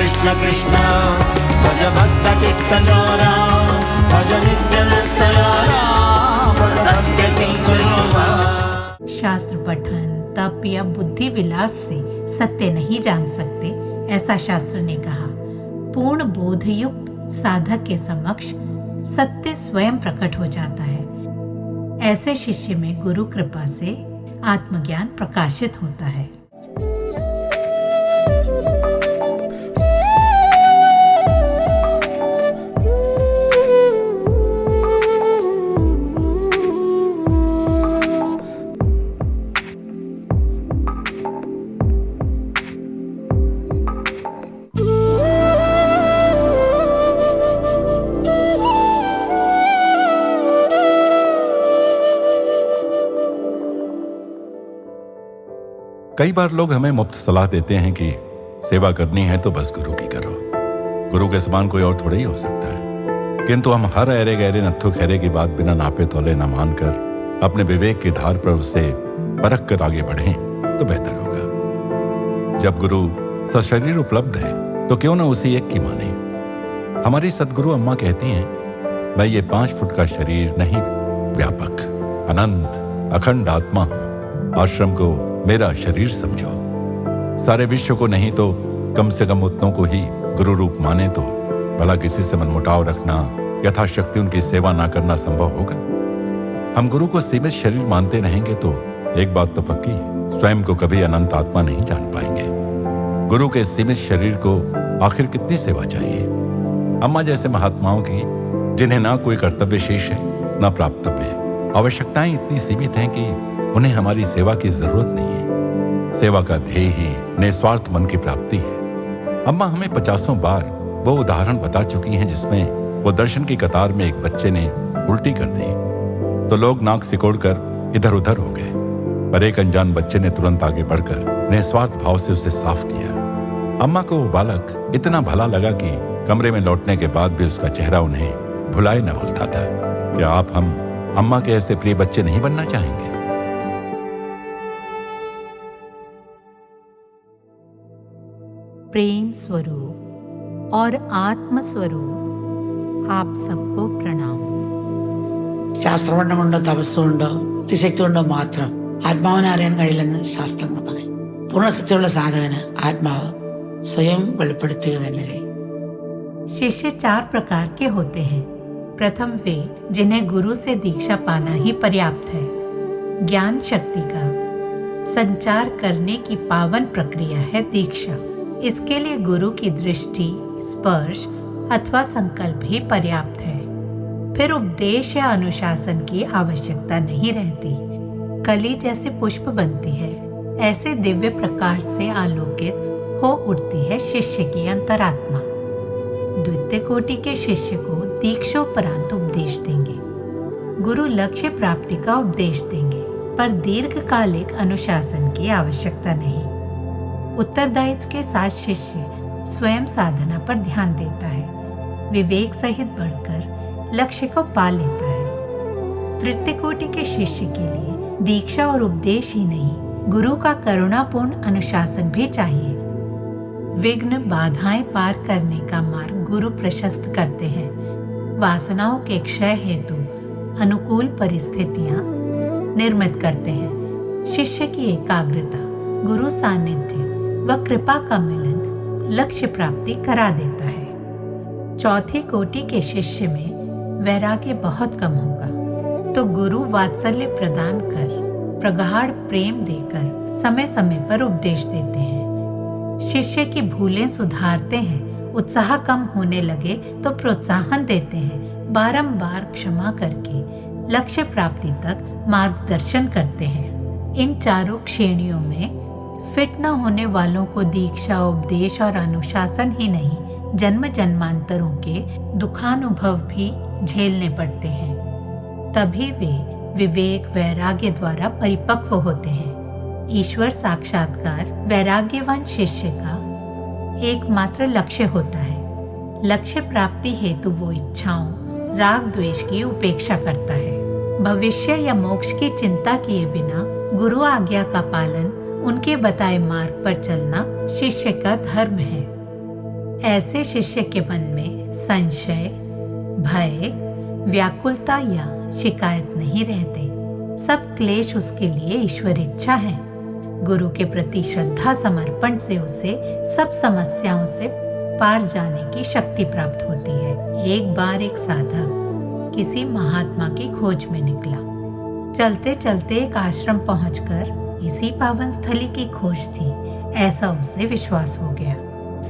कृष्ण कृष्ण भज भक्त चित्त चोरा भज नित्य निर्तयारा भज सत्य चिंतनोवा। शास्त्र पठन तप या बुद्धि विलास से सत्य नहीं जान सकते, ऐसा शास्त्र ने कहा। पूर्ण बोध युक्त साधक के समक्ष सत्य स्वयं प्रकट हो जाता है। ऐसे शिष्य में गुरु कृपा से आत्मज्ञान प्रकाशित होता है। कई बार लोग हमें मुफ्त सलाह देते हैं कि सेवा करनी है तो बस गुरु की करो, गुरु के समान कोई और थोड़ा ही हो सकता है। किंतु हम हर अरे गहरे नत्थु खैरे की बात बिना नापे तोले न मानकर अपने विवेक की धार पर उसे परख कर आगे बढ़ें तो बेहतर होगा। जब गुरु सशरीर उपलब्ध है तो क्यों न उसी एक की माने। हमारी सदगुरु अम्मा कहती हैं, मैं ये 5 फुट का शरीर नहीं, व्यापक अनंत अखंड आत्मा हूं। आश्रम को मेरा शरीर समझो। सारे विश्व को नहीं तो कम से कम उतनों को ही गुरु रूप माने तो भला किसी से मनमुटाव रखना, यथाशक्ति उनकी सेवा ना करना संभव होगा। हम गुरु को सीमित शरीर मानते रहेंगे तो एक बात तो पक्की है, स्वयं को कभी अनंत आत्मा नहीं जान पाएंगे। गुरु के सीमित शरीर को आखिर कितनी सेवा चाहिए। अम्मा जैसे महात्माओं की, जिन्हें ना कोई कर्तव्य शेष है ना प्राप्तव्य, आवश्यकताएं इतनी सीमित हैं कि उन्हें हमारी सेवा की जरूरत नहीं है। सेवा का ध्येय ही निस्वार्थ मन की प्राप्ति है। अम्मा हमें 50 बार वो उदाहरण बता चुकी हैं जिसमें वो दर्शन की कतार में एक बच्चे ने उल्टी कर दी तो लोग नाक सिकोड़कर इधर उधर हो गए, पर एक अनजान बच्चे ने तुरंत आगे बढ़कर निस्वार्थ भाव से उसे साफ किया। अम्मा को वो बालक इतना भला लगा कि कमरे में लौटने के बाद भी उसका चेहरा उन्हें भुलाए न भूलता था। क्या आप हम अम्मा के ऐसे प्रिय बच्चे नहीं बनना चाहेंगे? प्रेम स्वरूप और आत्म स्वरूप आप सबको प्रणाम। ശാസ്ത്രപഠനമുണ്ടോ തപസ്സുണ്ടോ അതിശക്തിയുണ്ടോ മാത്രം ആത്മാവിനെ അറിയാൻ കഴിയില്ലെന്ന് ശാസ്ത്രങ്ങൾ പറയും. പൂർണ്ണസത്യമുള്ള സാധകന് ആത്മാവ് സ്വയം വെളിപ്പെടുത്തുക തന്നെ ചെയ്യും. शिष्य 4 प्रकार के होते हैं। प्रथम वे जिन्हें गुरु से दीक्षा पाना ही पर्याप्त है। ज्ञान शक्ति का संचार करने की पावन प्रक्रिया है दीक्षा। इसके लिए गुरु की दृष्टि, स्पर्श अथवा संकल्प ही पर्याप्त है। फिर उपदेश या अनुशासन की आवश्यकता नहीं रहती। कली जैसे पुष्प बनती है, ऐसे दिव्य प्रकाश से आलोकित हो उठती है शिष्य की अंतरात्मा। द्वितीय कोटि के शिष्य को दीक्षोपरांत उपदेश देंगे। गुरु लक्ष्य प्राप्ति का उपदेश देंगे, पर दीर्घकालिक अनुशासन की आवश्यकता नहीं। उत्तरदायित्व के साथ शिष्य स्वयं साधना पर ध्यान देता है, विवेक सहित बढ़कर लक्ष्य को पा लेता है। तृतीय कोटि के शिष्य के लिए दीक्षा और उपदेश ही नहीं, गुरु का करुणापूर्ण अनुशासन भी चाहिए। विघ्न बाधाएं पार करने का मार्ग गुरु प्रशस्त करते हैं। वासनाओं के क्षय हेतु अनुकूल परिस्थितियां निर्मित करते हैं। शिष्य की एकाग्रता, गुरु सानिध्य व कृपा का मिलन लक्ष्य प्राप्ति करा देता है। चौथी कोटि के शिष्य में वैराग्य बहुत कम होगा, तो गुरु वात्सल्य प्रदान कर, प्रगाढ़ प्रेम देकर समय समय पर उपदेश देते हैं। शिष्य की भूलें सुधारते हैं, उत्साह कम होने लगे तो प्रोत्साहन देते हैं, बारंबार क्षमा करके लक्ष्य प्राप्ति तक मार्गदर्शन करते हैं। इन चारों श्रेणियों में फिट न होने वालों को दीक्षा, उपदेश और अनुशासन ही नहीं, जन्म जन्मांतरों के दुखानुभव भी झेलने पड़ते हैं। तभी वे विवेक वैराग्य द्वारा परिपक्व होते हैं। ईश्वर साक्षात्कार वैराग्यवान शिष्य का एकमात्र लक्ष्य होता है। लक्ष्य प्राप्ति हेतु वो इच्छाओं, राग द्वेष की उपेक्षा करता है। भविष्य या मोक्ष की चिंता किए बिना गुरु आज्ञा का पालन, उनके बताए मार्ग पर चलना शिष्य का धर्म है। ऐसे शिष्य के मन में संशय, भय, व्याकुलता या शिकायत नहीं रहते। सब क्लेश उसके लिए ईश्वर इच्छा है। गुरु के प्रति श्रद्धा समर्पण से उसे सब समस्याओं से पार जाने की शक्ति प्राप्त होती है। एक बार एक साधक किसी महात्मा की खोज में निकला। चलते चलते एक आश्रम पहुंचकर इसी पावन स्थली की खोज थी, ऐसा उसे विश्वास हो गया।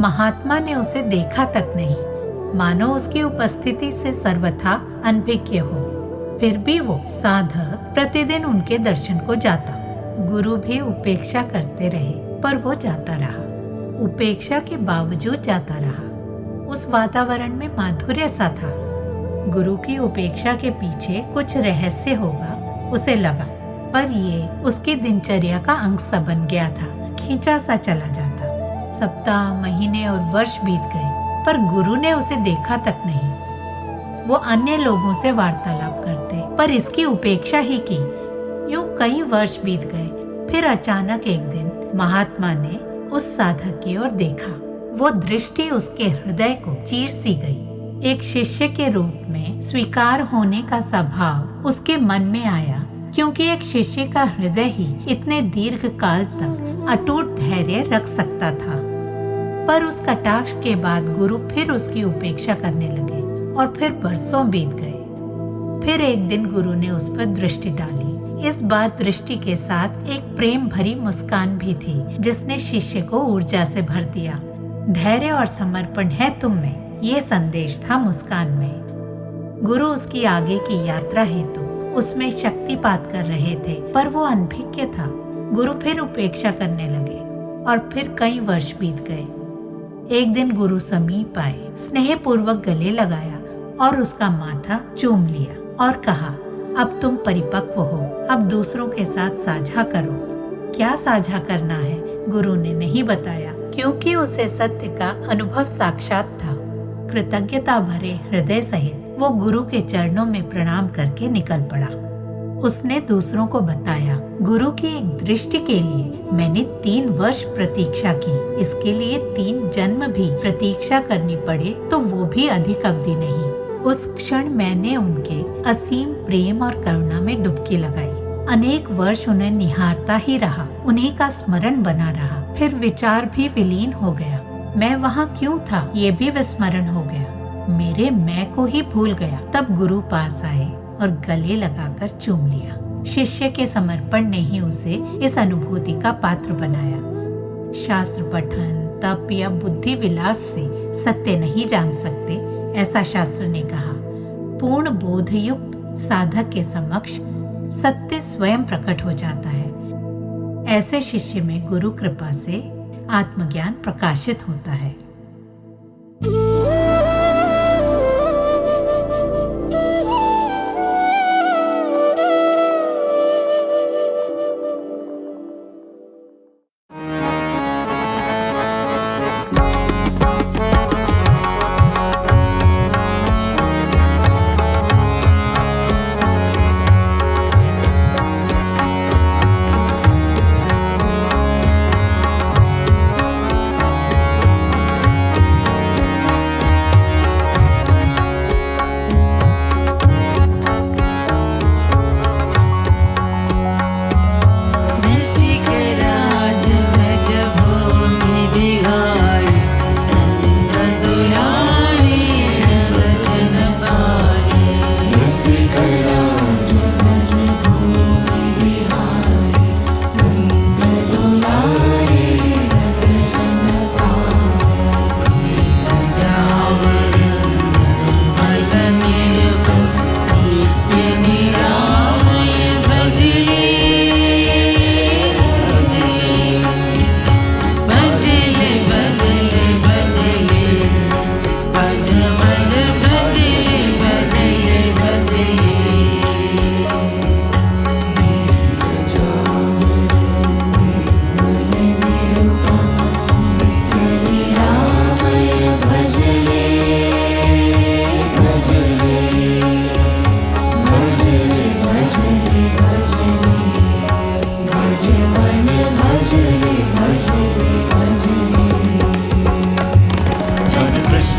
महात्मा ने उसे देखा तक नहीं, मानो उसकी उपस्थिति से सर्वथा अनभिज्ञ हो। फिर भी वो साधक प्रतिदिन उनके दर्शन को जाता। गुरु भी उपेक्षा करते रहे, पर वो जाता रहा। उपेक्षा के बावजूद जाता रहा। उस वातावरण में माधुर्य सा था। गुरु की उपेक्षा के पीछे कुछ रहस्य होगा, उसे लगा, पर ये उसकी दिनचर्या का अंग सा बन गया था, खींचा सा चला जाता। सप्ताह, महीने और वर्ष बीत गए, पर गुरु ने उसे देखा तक नहीं। वो अन्य लोगों से वार्तालाप करते, पर इसकी उपेक्षा ही की। यूं कई वर्ष बीत गए। फिर अचानक एक दिन महात्मा ने उस साधक की ओर देखा। वो दृष्टि उसके हृदय को चीर सी गई। एक शिष्य के रूप में स्वीकार होने का स्वभाव उसके मन में आया, क्योंकि एक शिष्य का हृदय ही इतने दीर्घ काल तक अटूट धैर्य रख सकता था। पर उस कटाक्ष के बाद गुरु फिर उसकी उपेक्षा करने लगे और फिर बरसों बीत गए। फिर एक दिन गुरु ने उस पर दृष्टि डाली। इस बार दृष्टि के साथ एक प्रेम भरी मुस्कान भी थी, जिसने शिष्य को ऊर्जा से भर दिया। धैर्य और समर्पण है तुम में, ये संदेश था मुस्कान में। गुरु उसकी आगे की यात्रा हेतु उसमें शक्तिपात कर रहे थे, पर वो अनभिज्ञ था। गुरु फिर उपेक्षा करने लगे और फिर कई वर्ष बीत गए। एक दिन गुरु समीप आए, स्नेह पूर्वक गले लगाया और उसका माथा चूम लिया और कहा, अब तुम परिपक्व हो, अब दूसरों के साथ साझा करो। क्या साझा करना है गुरु ने नहीं बताया, क्योंकि उसे सत्य का अनुभव साक्षात था। कृतज्ञता भरे हृदय सहित वो गुरु के चरणों में प्रणाम करके निकल पड़ा। उसने दूसरों को बताया, गुरु की एक दृष्टि के लिए मैंने 3 वर्ष प्रतीक्षा की। इसके लिए 3 जन्म भी प्रतीक्षा करनी पड़े तो वो भी अधिक अवधि नहीं। उस क्षण मैंने उनके असीम प्रेम और करुणा में डुबकी लगाई। अनेक वर्ष उन्हें निहारता ही रहा, उन्हीं का स्मरण बना रहा। फिर विचार भी विलीन हो गया। मैं वहाँ क्यों था ये भी विस्मरण हो गया। मेरे मैं को ही भूल गया। तब गुरु पास आए और गले लगाकर चूम लिया। शिष्य के समर्पण ने ही उसे इस अनुभूति का पात्र बनाया। शास्त्र पठन, तप या बुद्धि विलास से सत्य नहीं जान सकते, ऐसा शास्त्र ने कहा। पूर्ण बोधयुक्त साधक के समक्ष सत्य स्वयं प्रकट हो जाता है। ऐसे शिष्य में गुरु कृपा से आत्मज्ञान प्रकाशित होता है।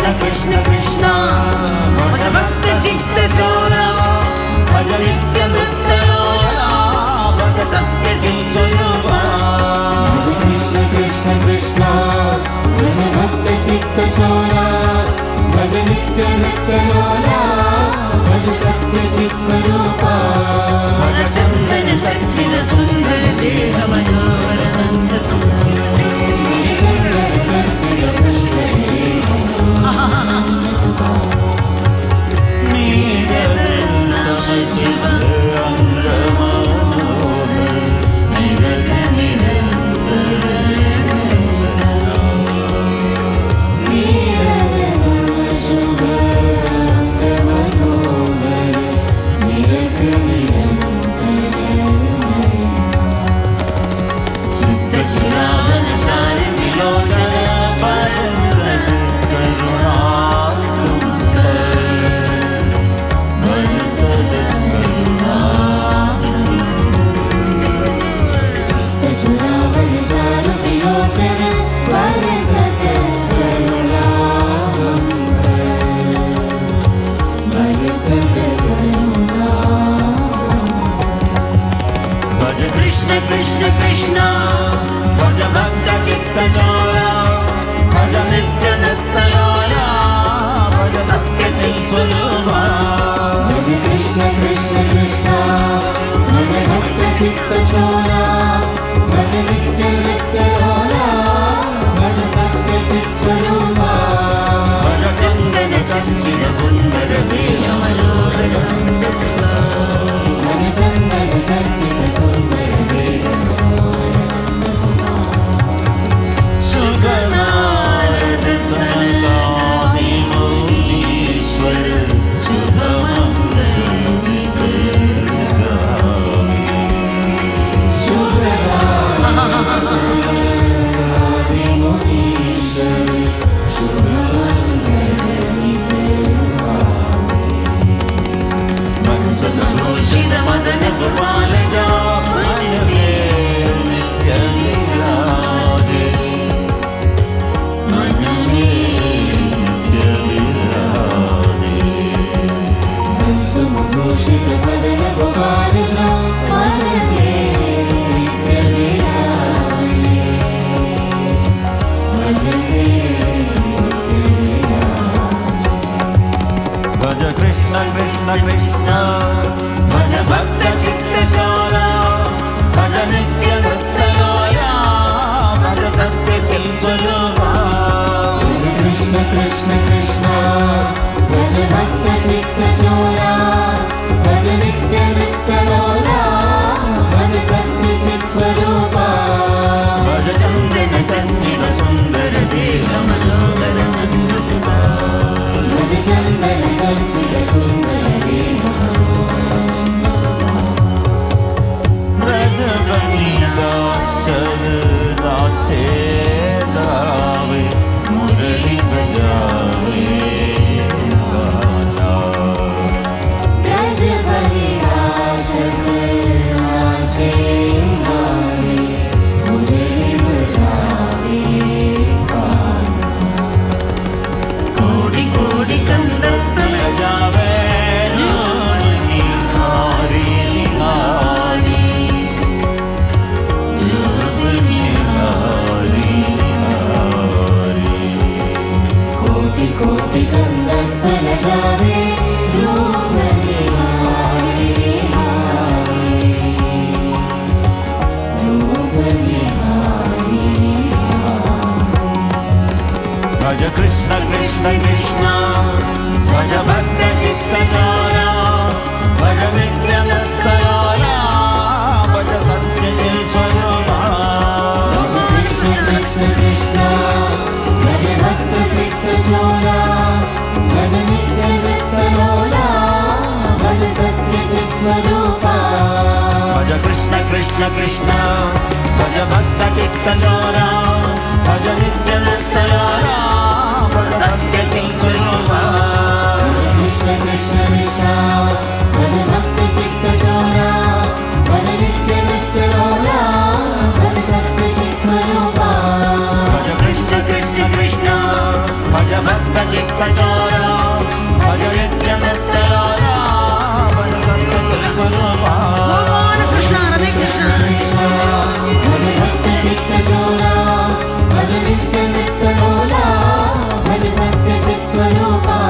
कृष्ण कृष्ण भज भक्त चित्त चोरा भज नित्य नृत्य लोला भज सत्य चित स्वरूपा भज कृष्ण कृष्ण कृष्ण भज भक्त चित्त चोरा भज नित्य नृत्य लोला भज सत्य चित स्वरूपा भज चंदन चर्चित सुंदर देह मनोहर नंद सुंदर शिव अंग मनोहर निरत चित्तचुरावन चार विलोचन परस्पर करुणा चित्तचुरावन चार विलोचन परसत करुणा परसत करुणा भज कृष्ण कृष्ण कृष्ण भज भक्त चित्त चोरा भज नित्य नृत्य लोला भज सत्य चित स्वरूपा भज कृष्ण कृष्ण कृष्ण भज भक्त चित्त चोरा भज नित्य नृत्य लोला भज सत्य चित स्वरूपा भज चंदन चंचित सुंदर देह मनोहर नंद सुंदर भज चंदन चर्चित सुंदर देह मनोहर नंद सुंदर शुभ नारद सनकादि मुनीश्वर शुभ मंगल आदि मुनीश्वर शुभ मनसुभूषित मदन गोपाल जा मन में नित्य विराजे मन में नित्य विराजे सुभूषित मदन गोपाल जा मन में नित्य विराजे मन में नित्य विराजे भज कृष्ण कृष्ण कृष्ण भज भक्त चित्त चोरा भज नित्य नृत्य लोला भज सत्य चित स्वरूपा भज कृष्ण कृष्ण कृष्ण भज भक्त चित्त चोरा भज नित्य नृत्य लोला भज सत्य चित स्वरूपा भज चंदन चंचित सुंदर देह मनोहर नंद सुंदर भज चंदन चर्चित सुंदर देह ब्रज बनी दासर नाचे गावे मुरली बजावे गाना ब्रज परिहासक नाचे गावे मुरली बजावे गाना कोटि कोटि कंदर बजावे नानी हारी हारी नानी हारी हारी कोटि कोटि कंदर्प लजावे रूप निहारे निहारे रूप निहारे निहारे भज कृष्ण कृष्ण कृष्ण भज भक्त चित्त चोरा भज नित्य नृत्य लोला भज सत्य चित स्वरूपा भज कृष्ण कृष्ण कृष्ण भज भक्त चित्त चोरा भज नित्य नृत्य लोला भज सत्य चित स्वरूपा भज कृष्ण कृष्ण कृष्ण भज भक्त चित्त चोरा भज नित्य नृत्य लोला भज सत्य चित स्वरूपा भज कृष्ण कृष्ण कृष्ण भज भक्त चित्त चोरा भज नित्य नृत्य लोला भज सत्य चित स्वरूपा भज कृष्ण कृष्ण कृष्ण भज भज भक्त चित्त चोरा भज नित्य नृत्यलोला भज सत्य चित स्वरूपा भगवान कृष्ण राधे कृष्ण भज भक्त चित्त चोरा भज नित्य नित्य लोला भज सत्य चित स्वरूपा।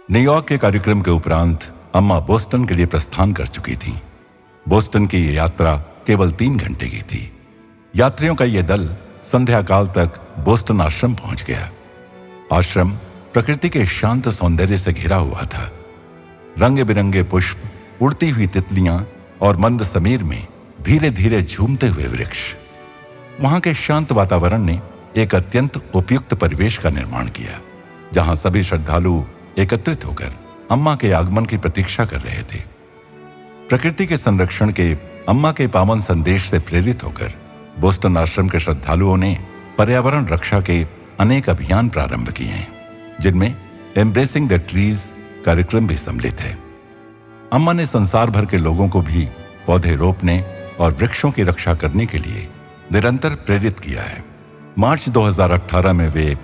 न्यूयॉर्क के कार्यक्रम के उपरांत अम्मा बोस्टन के लिए प्रस्थान कर चुकी थी। बोस्टन की ये यात्रा केवल 3 घंटे की थी। यात्रियों का यह दल संध्या काल तक बोस्टन आश्रम पहुंच गया। आश्रम प्रकृति के शांत सौंदर्य से घिरा हुआ था। रंग बिरंगे पुष्प, उड़ती हुई तितलियां और मंद समीर में धीरे धीरे झूमते हुए वृक्ष। वहां के शांत वातावरण ने एक अत्यंत उपयुक्त परिवेश का निर्माण किया, जहां सभी श्रद्धालु एकत्रित होकर अम्मा के आगमन की प्रतीक्षा कर रहे थे। प्रकृति के संरक्षण के अम्मा के पावन संदेश से प्रेरित होकर बोस्टन आश्रम के श्रद्धालुओं ने पर्यावरण रक्षा के अनेक अभियान प्रारंभ किए हैं, जिनमें एम्ब्रेसिंग द ट्रीज कार्यक्रम भी सम्मिलित है। अम्मा ने संसार भर के लोगों को भी पौधे रोपने और वृक्षों की रक्षा करने के लिए निरंतर प्रेरित किया है। मार्च 2018 में वे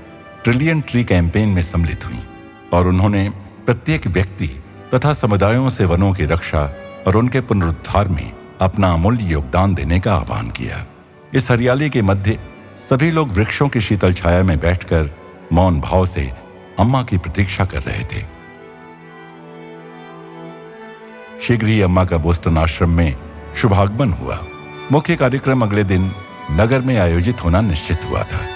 ट्रिलियन ट्री कैंपेन में सम्मिलित हुई और उन्होंने प्रत्येक व्यक्ति तथा समुदायों से वनों की रक्षा और उनके पुनरुद्धार में अपना अमूल्य योगदान देने का आह्वान किया। इस हरियाली के मध्य सभी लोग वृक्षों की शीतल छाया में बैठकर मौन भाव से अम्मा की प्रतीक्षा कर रहे थे। शीघ्र ही अम्मा का बोस्टन आश्रम में शुभागमन हुआ। मुख्य कार्यक्रम अगले दिन नगर में आयोजित होना निश्चित हुआ था।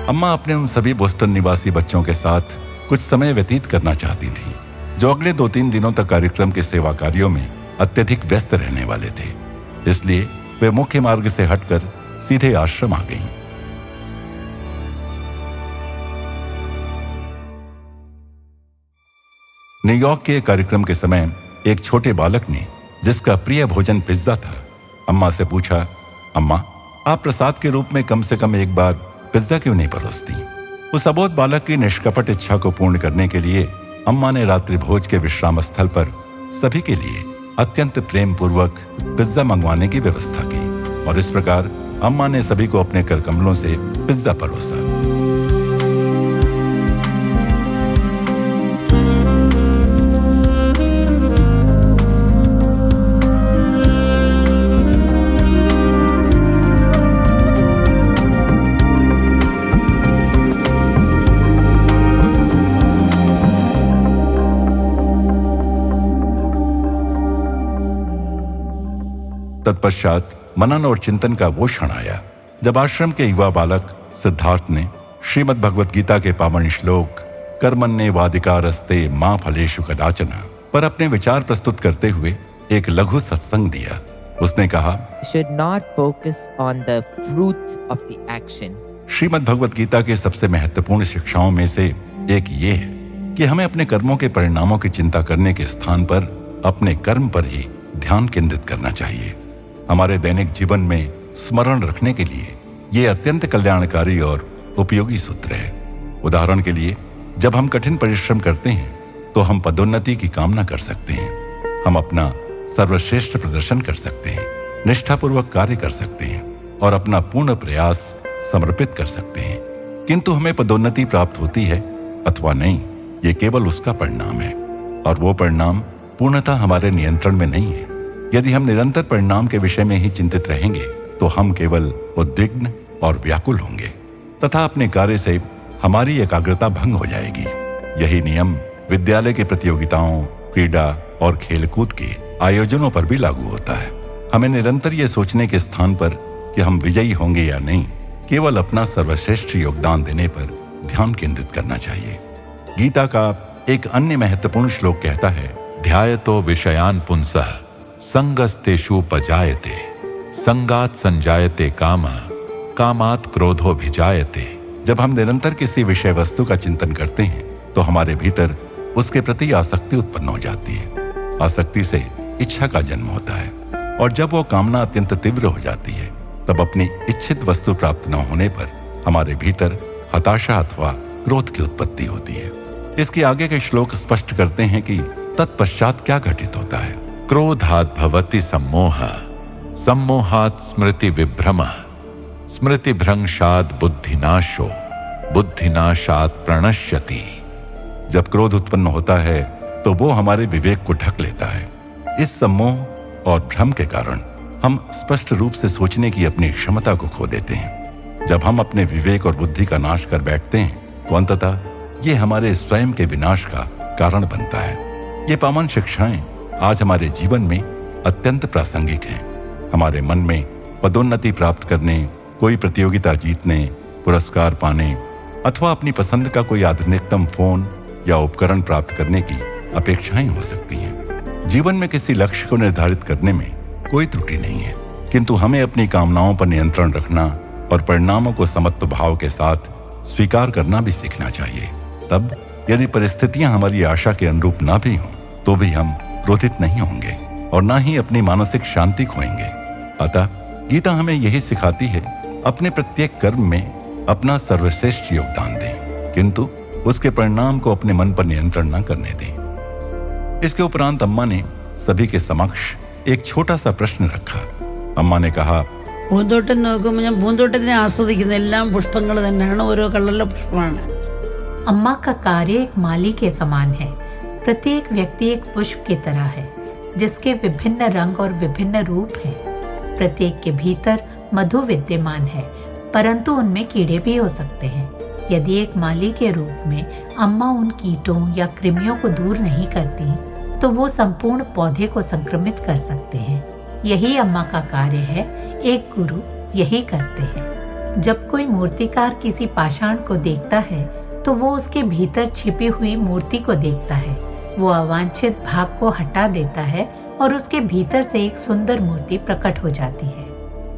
अम्मा अपने उन सभी बोस्टन निवासी बच्चों के साथ कुछ समय व्यतीत करना चाहती थी, जो अगले 2-3 दिनों तक कार्यक्रम के सेवा कार्यों में अत्यधिक व्यस्त रहने वाले थे। इसलिए वे मुख्य मार्ग से हटकर सीधे आश्रम आ गईं। न्यूयॉर्क के कार्यक्रम के समय एक छोटे बालक ने, जिसका प्रिय भोजन पिज्जा था, अम्मा से पूछा, अम्मा, आप प्रसाद के रूप में कम से कम एक बार पिज्जा क्यों नहीं परोसती? उस अबोध बालक की निष्कपट इच्छा को पूर्ण करने के लिए अम्मा ने रात्रि भोज के विश्राम स्थल पर सभी के लिए अत्यंत प्रेम पूर्वक पिज्जा मंगवाने की व्यवस्था की और इस प्रकार अम्मा ने सभी को अपने कर कमलों से पिज्जा परोसा। तत्पश्चात मनन और चिंतन का वो क्षण आया जब आश्रम के युवा बालक सिद्धार्थ ने श्रीमद् भगवत गीता के पावन श्लोक कर्मण्येवाधिकारस्ते मा फलेषु कदाचन पर अपने विचार प्रस्तुत करते हुए एक लघु सत्संग दिया। उसने कहा, should not focus on the fruits of the action. Shrimad Bhagavad Gita के सबसे महत्वपूर्ण शिक्षाओं में से एक ये है कि हमें अपने कर्मों के परिणामों की चिंता करने के स्थान पर अपने कर्म पर ही ध्यान केंद्रित करना चाहिए। हमारे दैनिक जीवन में स्मरण रखने के लिए ये अत्यंत कल्याणकारी और उपयोगी सूत्र है। उदाहरण के लिए, जब हम कठिन परिश्रम करते हैं तो हम पदोन्नति की कामना कर सकते हैं, हम अपना सर्वश्रेष्ठ प्रदर्शन कर सकते हैं, निष्ठापूर्वक कार्य कर सकते हैं और अपना पूर्ण प्रयास समर्पित कर सकते हैं। किंतु हमें पदोन्नति प्राप्त होती है अथवा नहीं, ये केवल उसका परिणाम है और वो परिणाम पूर्णतः हमारे नियंत्रण में नहीं है। यदि हम निरंतर परिणाम के विषय में ही चिंतित रहेंगे तो हम केवल उद्विग्न और व्याकुल होंगे तथा अपने कार्य से हमारी एकाग्रता भंग हो जाएगी। यही नियम विद्यालय की प्रतियोगिताओं, क्रीड़ा और खेलकूद के आयोजनों पर भी लागू होता है। हमें निरंतर ये सोचने के स्थान पर कि हम विजयी होंगे या नहीं, केवल अपना सर्वश्रेष्ठ योगदान देने पर ध्यान केंद्रित करना चाहिए। गीता का एक अन्य महत्वपूर्ण श्लोक कहता है, ध्यायतो विषयान पुंसः संगस्तेषु पजायते संगात संजायते काम, कामात क्रोधो भिजायते। जब हम निरंतर किसी विषय वस्तु का चिंतन करते हैं तो हमारे भीतर उसके प्रति आसक्ति उत्पन्न हो जाती है। आसक्ति से इच्छा का जन्म होता है, और जब वो कामना अत्यंत तीव्र हो जाती है तब अपनी इच्छित वस्तु प्राप्त न होने पर हमारे भीतर हताशा अथवा क्रोध की उत्पत्ति होती है। इसके आगे के श्लोक स्पष्ट करते हैं कि तत्पश्चात क्या घटित होता है। क्रोधात् भवति सम्मोह, सम्मोहात् स्मृति विभ्रम, स्मृति भ्रंशात् बुद्धिनाशो, बुद्धिनाशात् प्रणश्यति। जब क्रोध उत्पन्न होता है तो वो हमारे विवेक को ढक लेता है। इस सम्मोह और भ्रम के कारण हम स्पष्ट रूप से सोचने की अपनी क्षमता को खो देते हैं। जब हम अपने विवेक और बुद्धि का नाश कर बैठते हैं तो अंततः ये हमारे स्वयं के विनाश का कारण बनता है। ये पावन शिक्षाएं आज हमारे जीवन में अत्यंत प्रासंगिक हैं। हमारे मन में पदोन्नति प्राप्त करने, कोई प्रतियोगिता जीतने, पुरस्कार पाने अथवा अपनी पसंद का कोई आधुनिकतम फोन या उपकरण प्राप्त करने की अपेक्षाएं हो सकती हैं। जीवन में किसी लक्ष्य को निर्धारित करने में कोई त्रुटि नहीं है, किंतु हमें अपनी कामनाओं पर नियंत्रण रखना और परिणामों को समत्व भाव के साथ स्वीकार करना भी सीखना चाहिए। तब यदि परिस्थितियां हमारी आशा के अनुरूप ना भी हों तो भी हम क्रोधित नहीं होंगे और ना ही अपनी मानसिक शांति खोएंगे। अतः गीता हमें यही सिखाती है, अपने प्रत्येक कर्म में अपना सर्वश्रेष्ठ योगदान दें, किंतु उसके परिणाम को अपने मन पर नियंत्रण न करने दें। इसके उपरांत अम्मा ने सभी के समक्ष एक छोटा सा प्रश्न रखा। अम्मा ने कहा, പൂന്തോട്ടം നോക്കുമ്പോൾ ഞാൻ പൂന്തോട്ടത്തിനെ ആസ്വദിക്കുന്ന എല്ലാം പുഷ്പങ്ങൾ തന്നെയാണ്, ഓരോ കളറിലെ പുഷ്പമാണ്. अम्मा का कार्य एक माली के समान है। प्रत्येक व्यक्ति एक पुष्प की तरह है जिसके विभिन्न रंग और विभिन्न रूप हैं। प्रत्येक के भीतर मधु विद्यमान है, परंतु उनमें कीड़े भी हो सकते हैं। यदि एक माली के रूप में अम्मा उन कीटों या कृमियों को दूर नहीं करती तो वो संपूर्ण पौधे को संक्रमित कर सकते हैं। यही अम्मा का कार्य है, एक गुरु यही करते हैं। जब कोई मूर्तिकार किसी पाषाण को देखता है तो वो उसके भीतर छिपी हुई मूर्ति को देखता है। वो अवांछित भाग को हटा देता है और उसके भीतर से एक सुंदर मूर्ति प्रकट हो जाती है।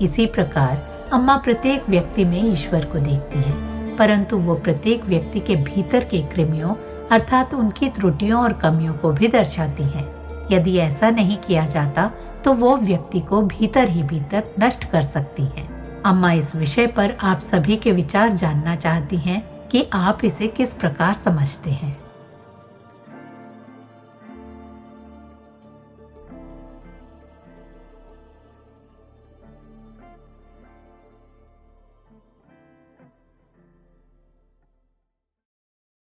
इसी प्रकार अम्मा प्रत्येक व्यक्ति में ईश्वर को देखती है, परंतु वो प्रत्येक व्यक्ति के भीतर के कृमियों अर्थात उनकी त्रुटियों और कमियों को भी दर्शाती हैं। यदि ऐसा नहीं किया जाता तो वो व्यक्ति को भीतर ही भीतर नष्ट कर सकती हैं। अम्मा इस विषय पर आप सभी के विचार जानना चाहती हैं कि आप इसे किस प्रकार समझते हैं।